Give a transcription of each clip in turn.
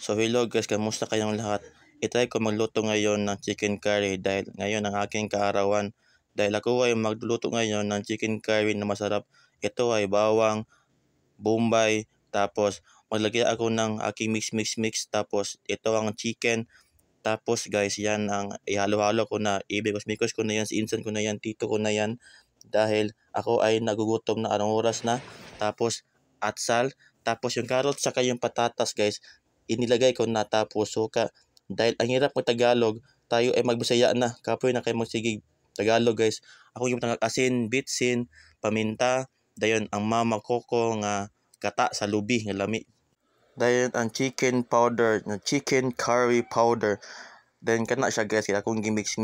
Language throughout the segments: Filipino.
So hello guys, kamusta kayong lahat? I-try ko magluto ngayon ng chicken curry dahil ngayon ang aking kaarawan. Dahil ako ay magluto ngayon ng chicken curry na masarap. Ito ay bawang, bombay, tapos maglagay ako ng aking mix. Tapos ito ang chicken. Tapos guys, yan ang ihalo-halo ko na. Ibigos ko na yan, insan ko na yan, tito ko na yan. Dahil ako ay nagugutom na anong oras na. Tapos atsal. Tapos yung carrot saka yung patatas guys, inilagay ko na tapos suka. Dahil ang hirap mag-Tagalog, tayo ay magbisaya na. Kapoy na kayo magsigig Tagalog guys. Ako yung asin, bitsin, paminta, dayon ang mama ko nga kata sa lubi nga lami. Dayon ang chicken powder, na chicken curry powder. Then kana siya guys, kaya akong gimix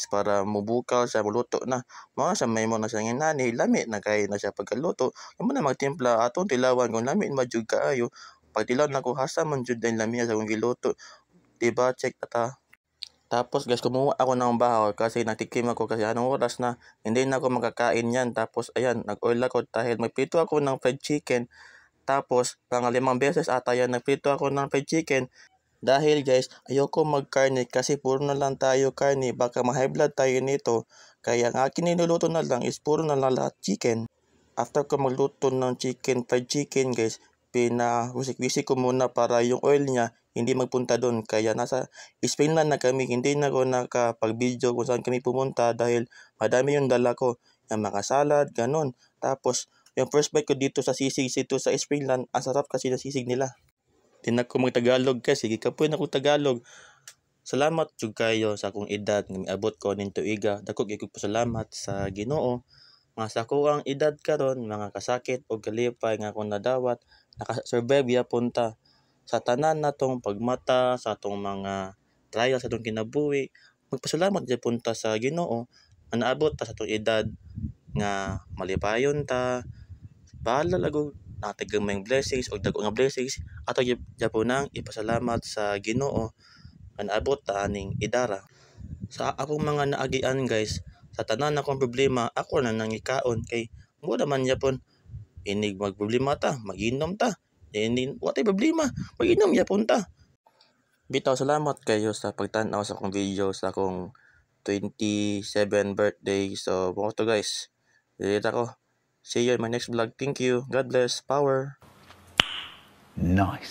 para mubukal sa muluto na. Mao sa may mo na siya nginani, lami na kay na siya pagkaluto. Amo na magtimpla atong tilawan kung lami majud kaayo. Pag tilaw na ko hasa man jud din lami sa akong giluto. Diba check ata. Tapos guys, kumuha ako ng bahaw kasi natikim ako kasi anong oras na hindi na ako makakain yan. Tapos ayan, nag-oil ako dahil magprito ako ng fried chicken. Tapos, pang 5 beses ata yan, nagprito ako ng fried chicken. Dahil guys, ayoko magkarne kasi puro na lang tayo karne. Baka ma-high blood tayo nito. Kaya ang akin niluluto na lang is puro na lang lahat chicken. After ko magluto ng fried chicken guys, pinahusik-wisik ko muna para yung oil niya hindi magpunta doon. Kaya nasa Spain na kami, hindi na ako nakapag-video kung saan kami pumunta dahil madami yung dala ko. Yung mga salad, ganun. Tapos, yung first bite ko dito sa sisig dito sa Springland, ang sarap kasi ng sisig nila. Tinak ko mag-Tagalog kasi, gikapoy na ko Tagalog. Salamat jud kayo sa akong edad nga miabot ko ning tuiga. Dako gyud ko pasalamat sa Ginoo. Mga sa akong edad karon, mga kasakit o kalipay nga akong nadawat, naka-survive gyapon ta sa tanan natong pagmata, sa atong mga trial sa atong kinabuhi. Magpasalamat gyapon ta sa Ginoo nga naabot ta sa atong edad nga malipayon ta. Bahala lagog natagang may blessings o dago nga blessings ato gyapon nang ipasalamat sa Ginoo nga naabot ta aning idara. Sa akong mga naagian guys, sa tanan akong problema, ako na nang ikaon kay mo naman yapon inig magproblema ta, maginom ta. Ini what problema, maginom yapon ta. Bitaw salamat kayo sa pagtan-aw sa akong video sa akong 27 birthday. So, mo to guys. Dili ako. See you in my next vlog. Thank you. God bless. Power. Nice.